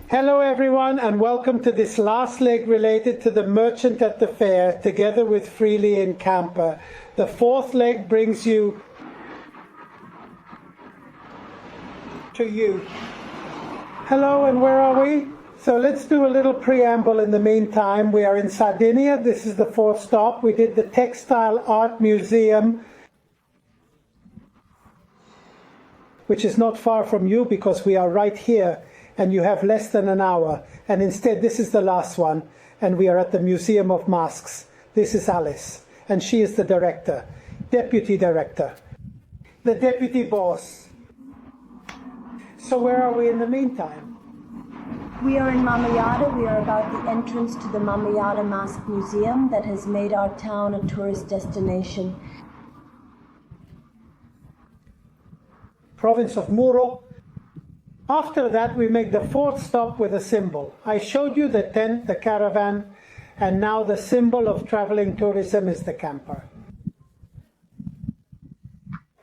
Hello everyone, and welcome to this last leg related to the merchant at the fair together with Freely in Camper. The fourth leg brings you to you. Hello, and where are we? So let's do a little preamble in the meantime. We are in Sardinia. This is the fourth stop. We did the Textile Art Museum, which is not far from you because we are right here. And you have less than an hour. And instead, this is the last one, and we are at the Museum of Masks. This is Alice, and she is the director, deputy director, the deputy boss. So where are we in the meantime? We are in Mama Yada. We are about the entrance to the Mama Yada Mask Museum that has made our town a tourist destination. Province of Muro. After that, we make the fourth stop with a symbol. I showed you the tent, the caravan, and now the symbol of traveling tourism is the camper.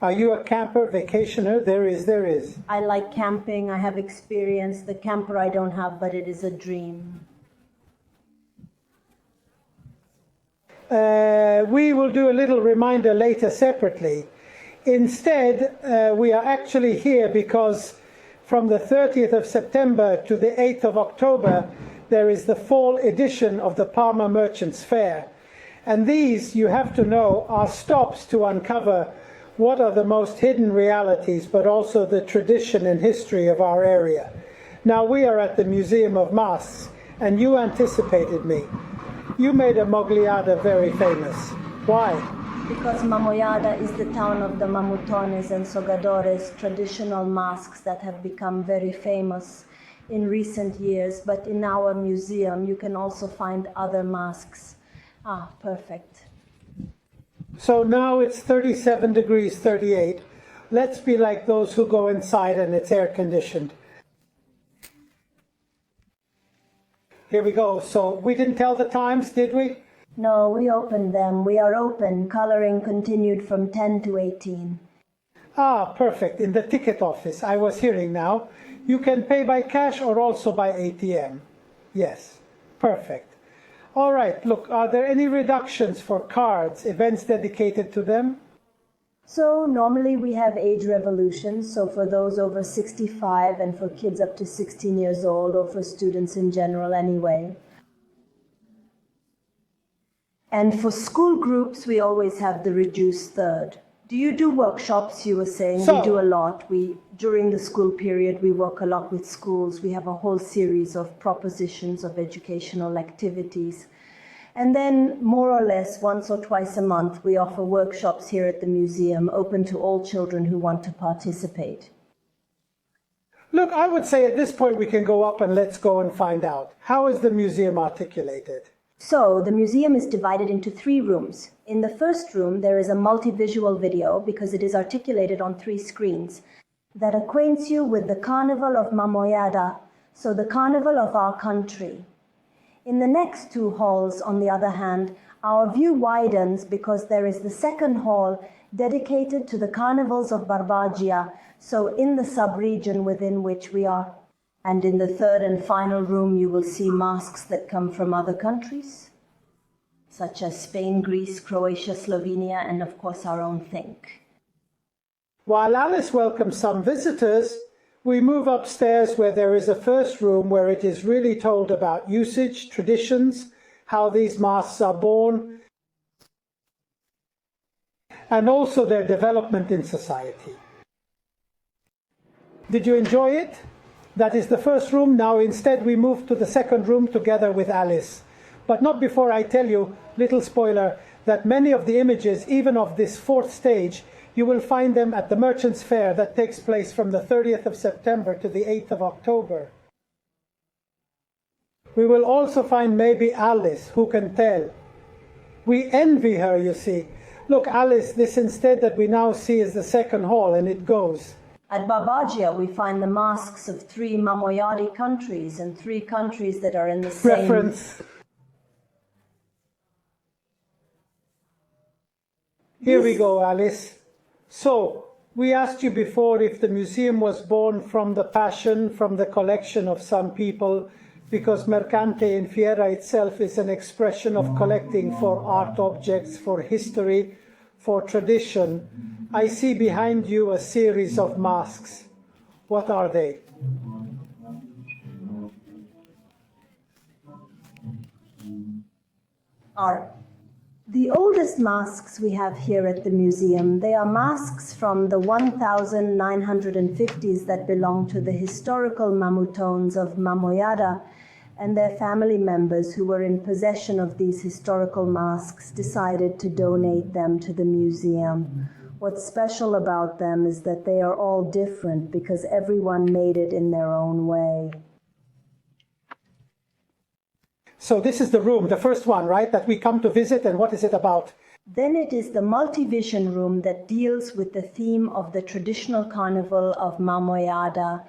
Are you a camper, vacationer? There is. I like camping. I have experience. The camper I don't have, but it is a dream. We will do a little reminder later separately. Instead, we are actually here because from the 30th of September to the 8th of October, there is the fall edition of the Parma Merchants Fair. And these, you have to know, are stops to uncover what are the most hidden realities, but also the tradition and history of our area. Now, we are at the Museum of Masks, and you anticipated me. You made a Mogliada very famous. Why? Because Mamoyada is the town of the Mamutones and Sogadores, traditional masks that have become very famous in recent years. But in our museum, you can also find other masks. Perfect. So now it's 37 degrees, 38. Let's be like those who go inside and it's air conditioned. Here we go. So we didn't tell the times, did we? No, we opened them. We are open. Coloring continued from 10 to 18. Perfect. In the ticket office, I was hearing now. You can pay by cash or also by ATM. Yes, perfect. All right, look, are there any reductions for cards, events dedicated to them? So normally we have age revolutions, so for those over 65 and for kids up to 16 years old, or for students in general anyway. And for school groups, we always have the reduced third. Do you do workshops? You were saying we do a lot. During the school period, we work a lot with schools. We have a whole series of propositions of educational activities. And then, more or less, once or twice a month, we offer workshops here at the museum, open to all children who want to participate. Look, I would say at this point we can go up and let's go and find out. How is the museum articulated? So, the museum is divided into 3 rooms. In the first room, there is a multi-visual video because it is articulated on 3 screens that acquaints you with the Carnival of Mamoyada, so the Carnival of our country. In the next 2 halls, on the other hand, our view widens because there is the second hall dedicated to the carnivals of Barbagia, so in the sub-region within which we are. And in the third and final room, you will see masks that come from other countries, such as Spain, Greece, Croatia, Slovenia, and of course our own Think. While Alice welcomes some visitors, we move upstairs where there is a first room where it is really told about usage, traditions, how these masks are born, and also their development in society. Did you enjoy it? That is the first room. Now instead we move to the second room together with Alice. But not before I tell you, little spoiler, that many of the images, even of this 4th stage, you will find them at the Merchants Fair that takes place from the 30th of September to the 8th of October. We will also find maybe Alice, who can tell. We envy her, you see. Look, Alice, this instead that we now see is the second hall, and it goes. At Barbagia, we find the masks of 3 Mamoyadi countries and 3 countries that are in the same... Reference. Here we go, Alice. So, We asked you before if the museum was born from the passion, from the collection of some people, because Mercante in Fiera itself is an expression of collecting for art objects, for history, for tradition. I see behind you a series of masks. What are they? The oldest masks we have here at the museum, they are masks from the 1950s that belong to the historical Mamutones of Mamoyada, and their family members who were in possession of these historical masks decided to donate them to the museum. What's special about them is that they are all different because everyone made it in their own way. So this is the room, the first one, right, that we come to visit, and what is it about? Then it is the multivision room that deals with the theme of the traditional carnival of Mamoyada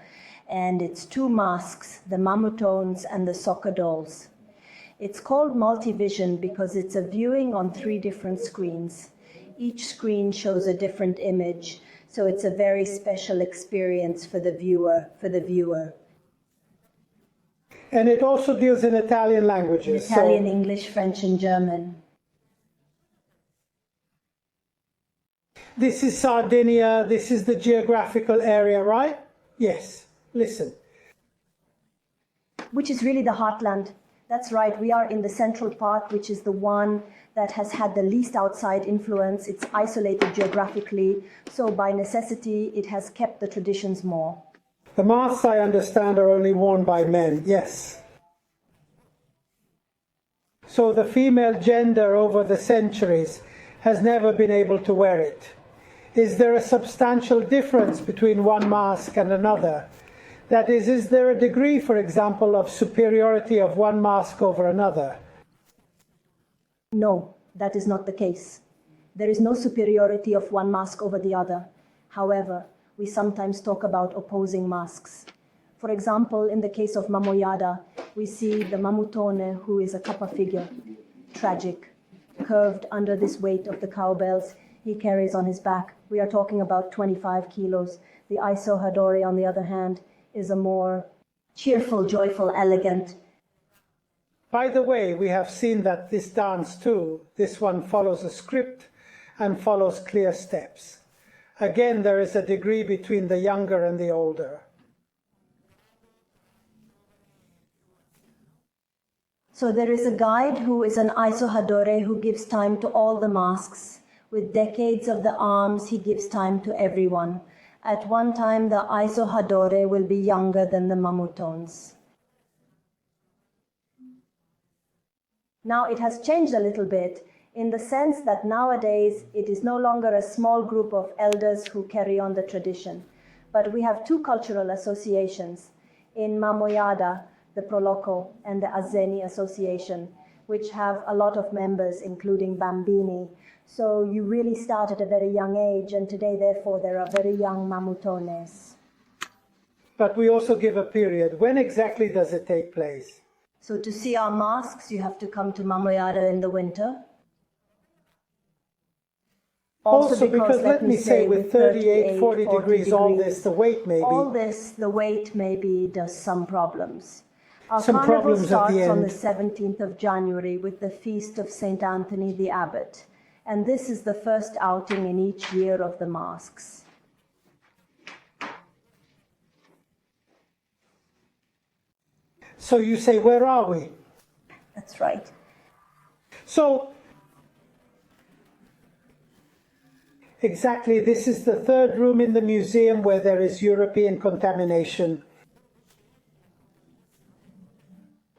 and its two masks, the Mamutones and the Soccer-Dolls. It's called multivision because it's a viewing on 3 different screens. Each screen shows a different image, so it's a very special experience for the viewer. And it also deals in Italian languages. Italian, English, French, and German. This is Sardinia, this is the geographical area, right? Yes, listen. Which is really the heartland. That's right, we are in the central part, which is the one that has had the least outside influence. It's isolated geographically, so by necessity, it has kept the traditions more. The masks, I understand, are only worn by men, yes. So the female gender over the centuries has never been able to wear it. Is there a substantial difference between one mask and another? That is there a degree, for example, of superiority of one mask over another? No, that is not the case. There is no superiority of one mask over the other. However, we sometimes talk about opposing masks. For example, in the case of Mamoyada, we see the Mamutone, who is a kappa figure, tragic, curved under this weight of the cowbells he carries on his back. We are talking about 25 kilos. The Aiso Hadori, on the other hand, is a more cheerful, joyful, elegant. By the way, we have seen that this dance too, this one follows a script and follows clear steps. Again, there is a degree between the younger and the older. So there is a guide who is an Aiso Hadore who gives time to all the masks. With decades of the arms, he gives time to everyone. At one time, the Aiso Hadore will be younger than the Mamutones. Now it has changed a little bit, in the sense that nowadays it is no longer a small group of elders who carry on the tradition, but we have 2 cultural associations in Mamoyada, the Proloco and the Azeni Association, which have a lot of members, including Bambini. So you really start at a very young age, and today, therefore, there are very young Mamutones. But we also give a period. When exactly does it take place? So to see our masks, you have to come to Mamoyada in the winter. Also because let me say, with 38, 40 degrees, all this, the weight maybe does some problems. Our some carnival problems starts at the end. on the 17th of January with the feast of St. Anthony the Abbot. And this is the first outing in each year of the masks. So you say, where are we? That's right. So, exactly, this is the 3rd room in the museum where there is European contamination.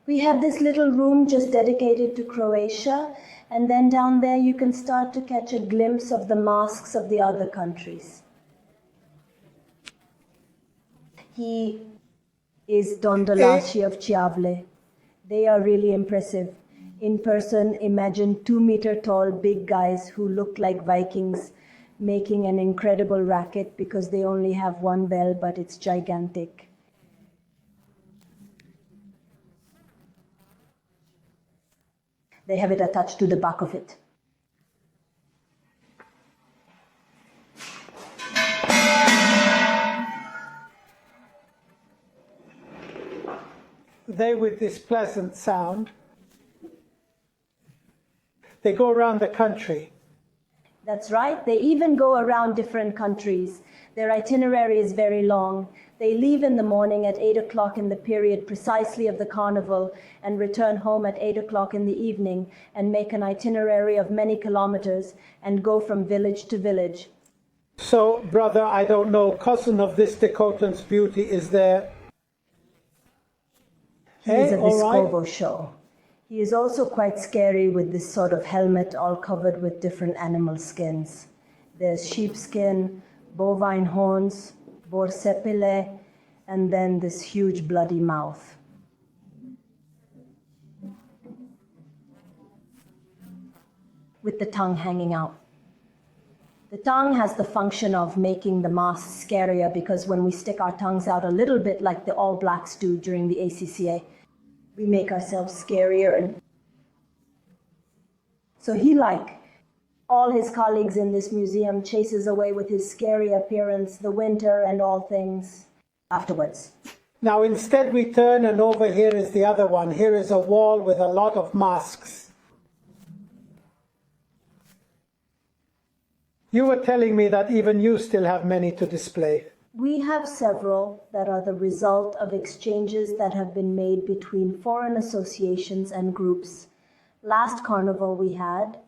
We have this little room just dedicated to Croatia, and then down there you can start to catch a glimpse of the masks of the other countries. He is Don Dolaci of Ciavle. They are really impressive. In person, imagine 2-meter tall big guys who look like Vikings making an incredible racket because they only have one bell, but it's gigantic. They have it attached to the back of it. they with this pleasant sound, they go around the country. That's right. They even go around different countries. Their itinerary is very long. They leave in the morning at 8 o'clock in the period precisely of the carnival and return home at 8 o'clock in the evening and make an itinerary of many kilometers and go from village to village. So, brother, I don't know, cousin of this Dakotan's beauty is there. He is a all right. Vescovo show. He is also quite scary with this sort of helmet all covered with different animal skins. There's sheepskin, bovine horns, borsepile, and then this huge bloody mouth. With the tongue hanging out. The tongue has the function of making the mask scarier because when we stick our tongues out a little bit like the All Blacks do during the ACCA, we make ourselves scarier. And so he, like all his colleagues in this museum, chases away with his scary appearance the winter and all things afterwards. Now instead we turn and over here is the other one. Here is a wall with a lot of masks. You were telling me that even you still have many to display. We have several that are the result of exchanges that have been made between foreign associations and groups. Last carnival we had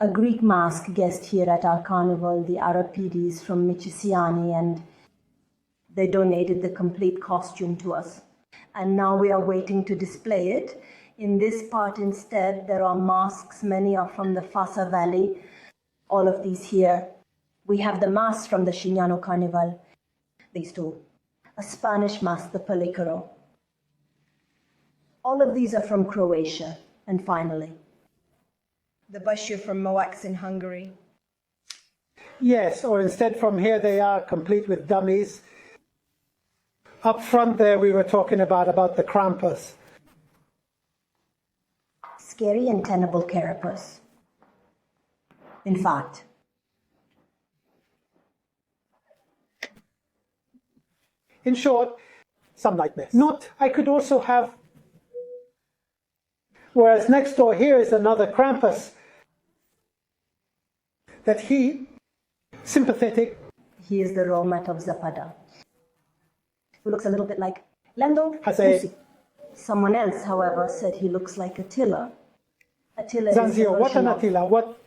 a Greek mask guest here at our carnival, the Arapides from Michisiani, and they donated the complete costume to us. And now we are waiting to display it. In this part instead, there are masks. Many are from the Fassa Valley. All of these here. We have the masks from the Chignano Carnival. These two. A Spanish mask, the Policaro. All of these are from Croatia. And finally, the Bashir from Moax in Hungary. Yes, or instead from here they are complete with dummies. Up front there we were talking about the Krampus. Scary and tenable carapace. In fact, in short, some nightmares. Not, I could also have, whereas next door here is another Krampus, that he, sympathetic. He is the Romat of Zapata, who looks a little bit like Lando Has Musi. Someone else, however, said he looks like Attila. Attila Zanzio, what an Attila? What?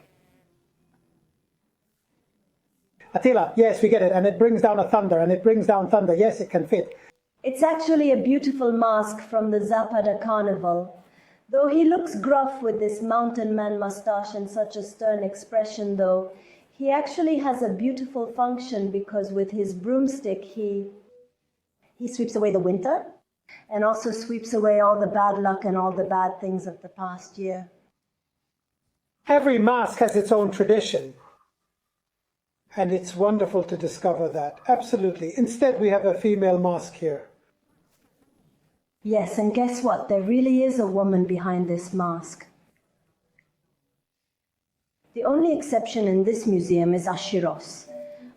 Attila, yes, we get it, and it brings down a thunder, and it brings down thunder. Yes, it can fit. It's actually a beautiful mask from the Zapata Carnival. Though he looks gruff with this mountain man mustache and such a stern expression, though, he actually has a beautiful function because with his broomstick he sweeps away the winter and also sweeps away all the bad luck and all the bad things of the past year. Every mask has its own tradition. And it's wonderful to discover that. Absolutely. Instead, we have a female mask here. Yes, and guess what? There really is a woman behind this mask. The only exception in this museum is Ashiros,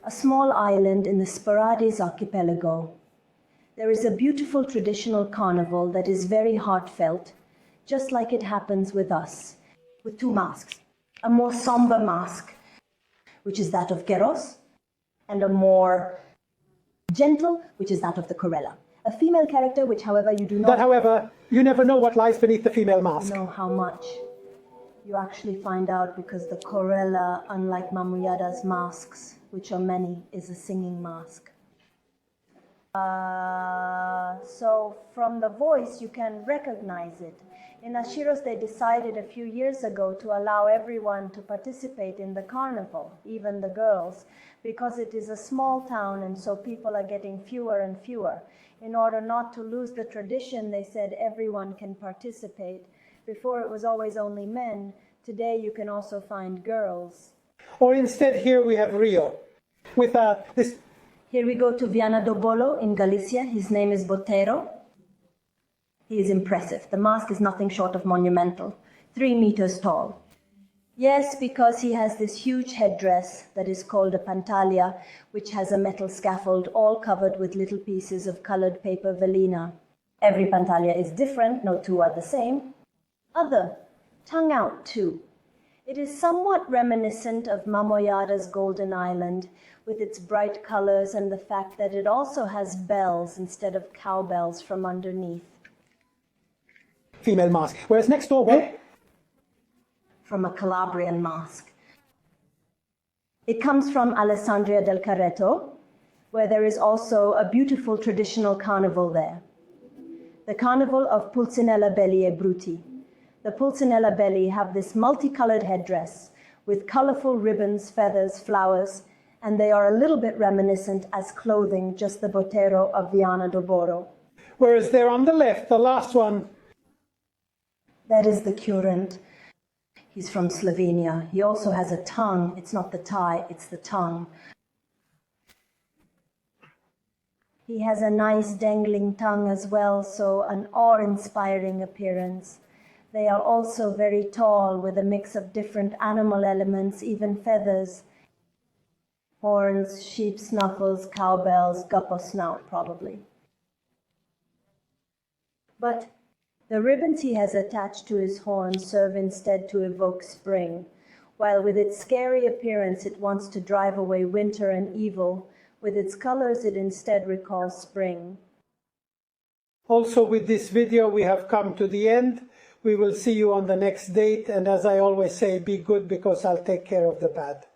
a small island in the Sporades archipelago. There is a beautiful traditional carnival that is very heartfelt, just like it happens with us, with two masks. A more somber mask, which is that of Keros, and a more gentle, which is that of the Corella. A female character, which, however, you do not... But, however, you never know what lies beneath the female mask. know how much. You actually find out because the Corella, unlike Mamuyada's masks, which are many, is a singing mask. So from the voice, you can recognize it. In Ashiros, they decided a few years ago to allow everyone to participate in the carnival, even the girls, because it is a small town and so people are getting fewer and fewer. In order not to lose the tradition, they said everyone can participate. Before it was always only men. Today you can also find girls. Or instead, here we have Rio, with this... Here we go to Viana do Bolo in Galicia. His name is Botero. He is impressive. The mask is nothing short of monumental, 3 meters tall. Yes, because he has this huge headdress that is called a pantalia, which has a metal scaffold all covered with little pieces of colored paper velina. Every pantalia is different, no two are the same. Other, tongue out too. It is somewhat reminiscent of Mamoyada's Golden Island, with its bright colors and the fact that it also has bells instead of cowbells from underneath. Female mask. Whereas next door, well, From a Calabrian mask. It comes from Alessandria del Carretto, where there is also a beautiful traditional carnival there. The carnival of Pulcinella Belli e Bruti. The Pulcinella Belli have this multicolored headdress with colorful ribbons, feathers, flowers, and they are a little bit reminiscent as clothing, just the Botero of Viana do Boro. whereas there on the left, the last one, That is the current. He's from Slovenia. He also has a tongue. It's not the tie, it's the tongue. He has a nice dangling tongue as well, so an awe-inspiring appearance. They are also very tall with a mix of different animal elements, even feathers. Horns, sheep snuffles, cowbells, guppo snout probably. But the ribbons he has attached to his horns serve instead to evoke spring, while with its scary appearance it wants to drive away winter and evil. With its colors it instead recalls spring. also with this video we have come to the end. We will see you on the next date, and as I always say, be good because I'll take care of the bad.